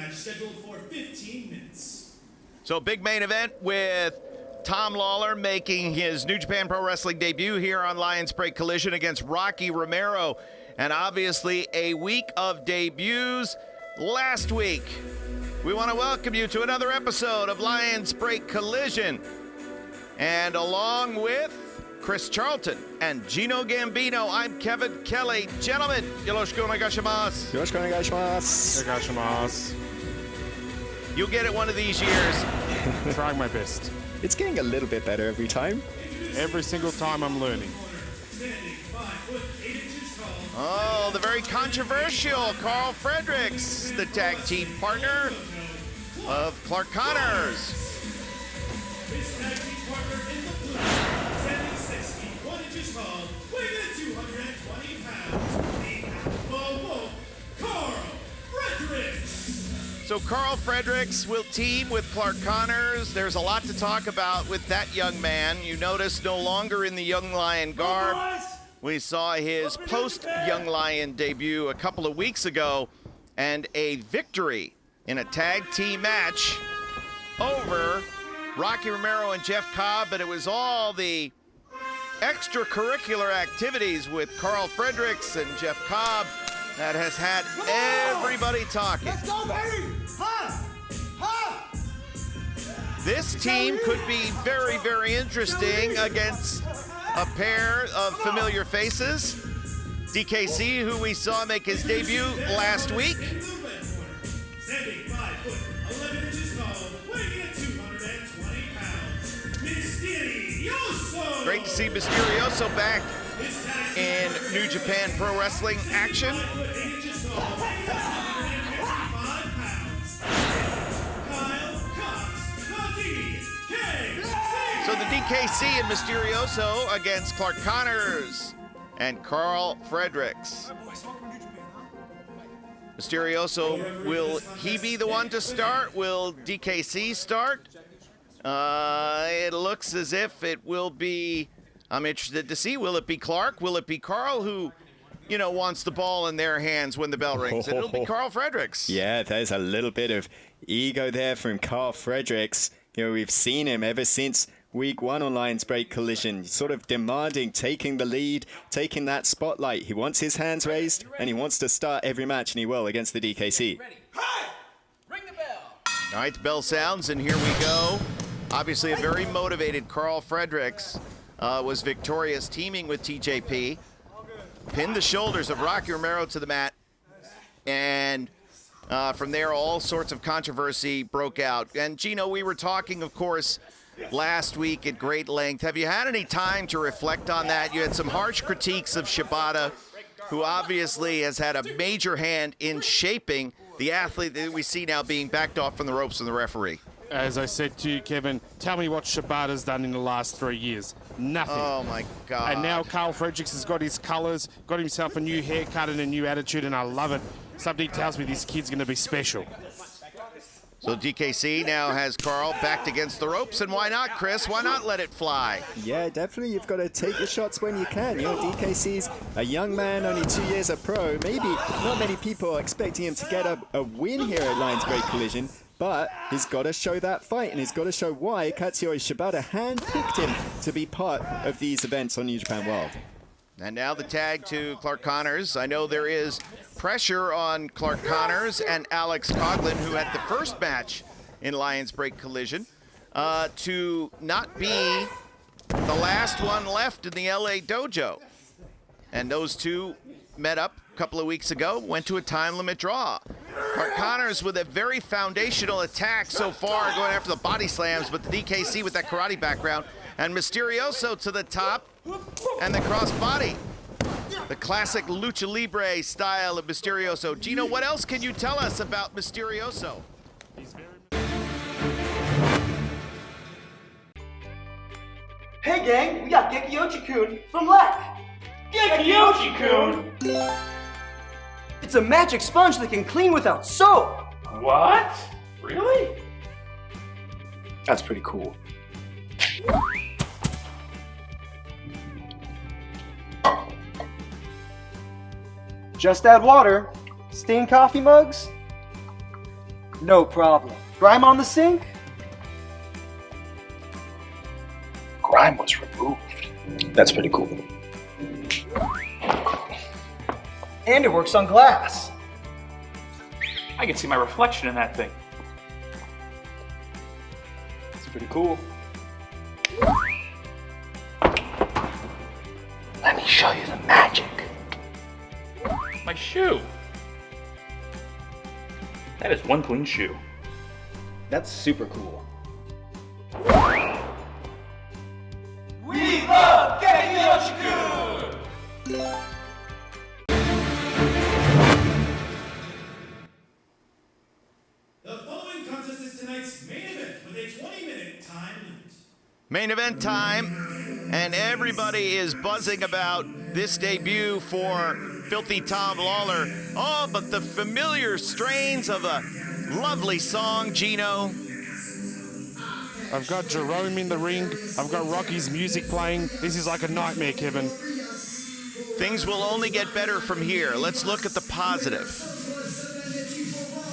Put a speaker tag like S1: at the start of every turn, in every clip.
S1: match scheduled for 15 minutes.
S2: So big main event with Tom Lawlor making his New Japan Pro Wrestling debut here on Lions Break Collision against Rocky Romero. And obviously a week of debuts last week. We want to welcome you to another episode of Lions Break Collision. And along with Chris Charlton and Gino Gambino, I'm Kevin Kelly. Gentlemen, yoroshiku onegaishimasu.
S3: Yoroshiku onegaishimasu.
S4: Onegaishimasu.
S2: You'll get it one of these years.
S4: Trying my best.
S3: It's getting a little bit better every time.
S4: Every single time I'm learning.
S2: Oh, the very controversial Karl Fredericks, the tag team partner of Clark Connors.
S1: His tag team partner in the blue, standing 6 feet 1 inches tall, weighing in 220 pounds, the Alpha Wolf, Karl Fredericks.
S2: So Karl Fredericks will team with Clark Connors. There's a lot to talk about with that young man. You notice no longer in the Young Lion garb. We saw his post-Young Lion debut a couple of weeks ago and a victory in a tag team match over Rocky Romero and Jeff Cobb, but it was all the extracurricular activities with Karl Fredericks and Jeff Cobb that has had everybody talking.
S5: Let's go, baby! Ha! Ha!
S2: This team could be very, very interesting against a pair of familiar faces. DKC, who we saw make his debut last week.
S1: Standing 5 foot 11 inches tall, weighing in 220 pounds, Misterioso.
S2: Great to see Misterioso back in New Japan Pro Wrestling action. So the DKC and Misterioso against Clark Connors and Karl Fredericks. Misterioso, will he be the one to start? Will DKC start? It looks as if it will be, I'm interested to see, will it be Clark? Will it be Karl who, wants the ball in their hands when the bell rings? It'll be Karl Fredericks.
S3: Yeah, there's a little bit of ego there from Karl Fredericks. We've seen him ever since Week 1 on Lions Break Collision, sort of demanding, taking the lead, taking that spotlight. He wants his hands raised, and he wants to start every match, and he will against the DKC.
S5: Ring the bell!
S2: All right, the bell sounds, and here we go. Obviously, a very motivated Karl Fredericks was victorious, teaming with TJP. Pinned the shoulders of Rocky Romero to the mat, and from there, all sorts of controversy broke out. And, Gino, we were talking, of course, last week at great length. Have you had any time to reflect on that? You had some harsh critiques of Shibata, who obviously has had a major hand in shaping the athlete that we see now being backed off from the ropes from the referee.
S4: As I said to you, Kevin, tell me what Shibata's done in the last 3 years. Nothing.
S2: Oh, my God.
S4: And now Karl Fredericks has got his colors, got himself a new haircut and a new attitude, and I love it. Something tells me this kid's going to be special.
S2: So DKC now has Karl backed against the ropes, and why not, Chris? Why not let it fly?
S3: Yeah, definitely. You've got to take your shots when you can. DKC's a young man, only 2 years a pro. Maybe not many people are expecting him to get a win here at Lions Break Collision, but he's got to show that fight, and he's got to show why Katsuyori Shibata handpicked him to be part of these events on New Japan World.
S2: And now the tag to Clark Connors. I know there is pressure on Clark Connors and Alex Coughlin, who had the first match in Lions Break Collision, to not be the last one left in the LA dojo. And those two met up a couple of weeks ago, went to a time limit draw. Clark Connors with a very foundational attack so far, going after the body slams, but the DKC with that karate background, and Misterioso to the top, and the crossbody. The classic lucha libre style of Misterioso. Gino, what else can you tell us about Misterioso?
S5: Hey gang, we got Gekiochi-kun from LAC!
S6: Gekiochi-kun?
S5: It's a magic sponge that can clean without soap!
S6: What? Really?
S5: That's pretty cool. Just add water. Stain coffee mugs? No problem. Grime on the sink?
S6: Grime was removed. That's pretty cool.
S5: And it works on glass.
S6: I can see my reflection in that thing.
S5: It's pretty cool.
S6: Let me show you the magic. My shoe. That is one clean shoe.
S5: That's super cool.
S1: We love Gambino! The following contest is tonight's main event with a 20-minute time limit.
S2: Main event time, and everybody is buzzing about this debut for Filthy Tom Lawlor. Oh, but the familiar strains of a lovely song, Gino.
S4: I've got Jerome in the ring. I've got Rocky's music playing. This is like a nightmare, Kevin.
S2: Things will only get better from here. Let's look at the positive.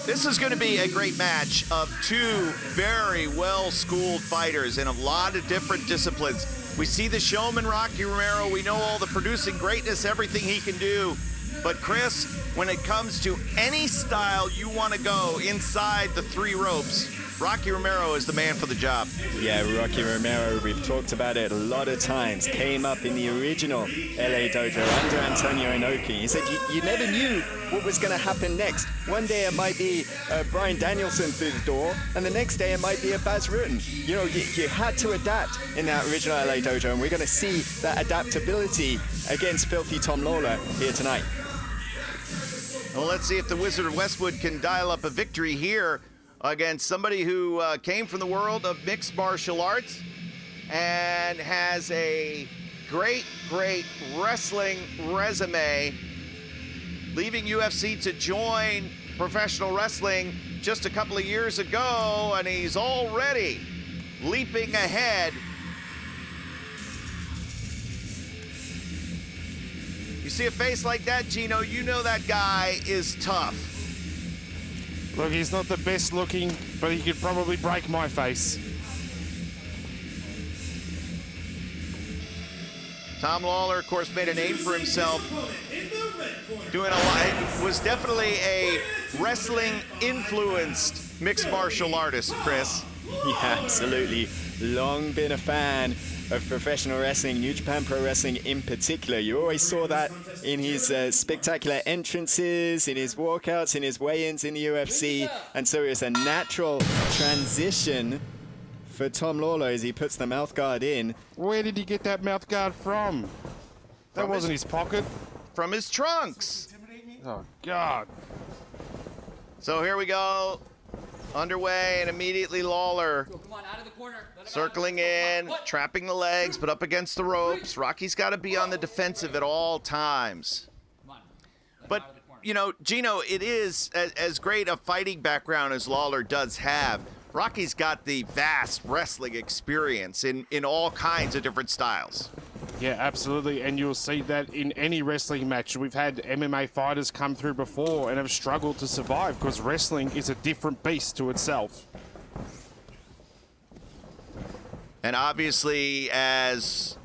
S2: This is going to be a great match of two very well-schooled fighters in a lot of different disciplines. We see the showman, Rocky Romero. We know all the producing greatness, everything he can do. But Chris, when it comes to any style you want to go inside the three ropes, Rocky Romero is the man for the job.
S3: Yeah, Rocky Romero, we've talked about it a lot of times, came up in the original LA dojo under Antonio Inoki. He said you never knew what was going to happen next. One day it might be Brian Danielson through the door, and the next day it might be a Baz Rutten. You know, you had to adapt in that original LA dojo, and we're going to see that adaptability against Filthy Tom Lawlor here tonight.
S2: Well, let's see if the Wizard of Westwood can dial up a victory here against somebody who came from the world of mixed martial arts and has a great wrestling resume, leaving UFC to join professional wrestling just a couple of years ago, and he's already leaping ahead. You see a face like that, Gino, you know that guy is tough.
S4: Look, he's not the best looking, but he could probably break my face.
S2: Tom Lawlor, of course, made a name for himself doing a lot. Was definitely a wrestling-influenced mixed martial artist, Chris.
S3: Yeah, absolutely. Long been a fan of professional wrestling, New Japan Pro Wrestling in particular. You always saw that in his spectacular entrances, in his walkouts, in his weigh-ins in the UFC. And so it's a natural transition for Tom Lawlor as he puts the mouth guard in.
S4: Where did he get that mouth guard from? That wasn't his pocket.
S2: From his trunks.
S4: Oh, God.
S2: So here we go. Underway, and immediately Lawlor circling in, trapping the legs, but up against the ropes. Rocky's got to be on the defensive at all times. But, you know, Gino, it is as great a fighting background as Lawlor does have. Rocky's got the vast wrestling experience in all kinds of different styles.
S4: Yeah, absolutely, and you'll see that in any wrestling match. We've had MMA fighters come through before and have struggled to survive because wrestling is a different beast to itself.
S2: And obviously, as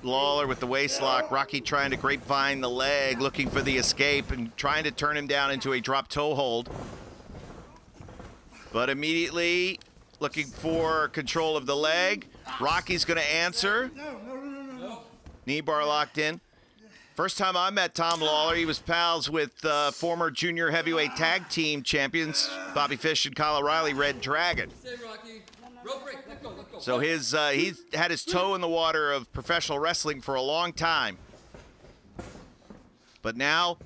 S2: Lawlor with the waist lock, Rocky trying to grapevine the leg, looking for the escape and trying to turn him down into a drop toe hold. But immediately looking for control of the leg. Rocky's going to answer. Knee bar locked in. First time I met Tom Lawlor, he was pals with former junior heavyweight tag team champions Bobby Fish and Kyle O'Reilly, Red Dragon. So he's had his toe in the water of professional wrestling for a long time. But now,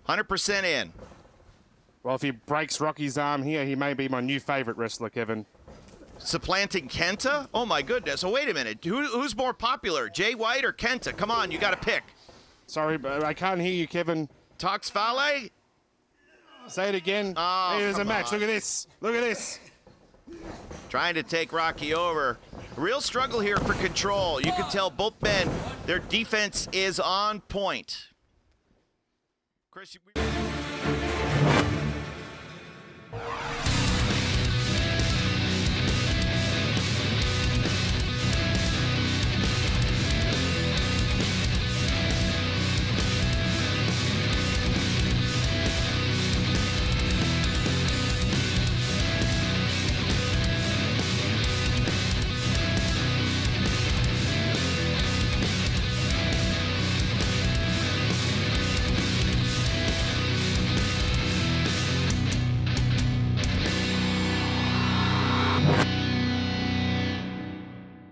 S2: 100% in.
S4: Well, if he breaks Rocky's arm here, he may be my new favorite wrestler, Kevin.
S2: Supplanting Kenta? Oh my goodness. So wait a minute. Who's more popular, Jay White or Kenta? Come on, you got to pick.
S4: Sorry, but I can't hear you, Kevin.
S2: Tox Fale?
S4: Say it again.
S2: Oh,
S4: Hey, there's a match.
S2: on.
S4: Look at this. Look at this.
S2: Trying to take Rocky over. Real struggle here for control. You can tell both men, their defense is on point. Chris,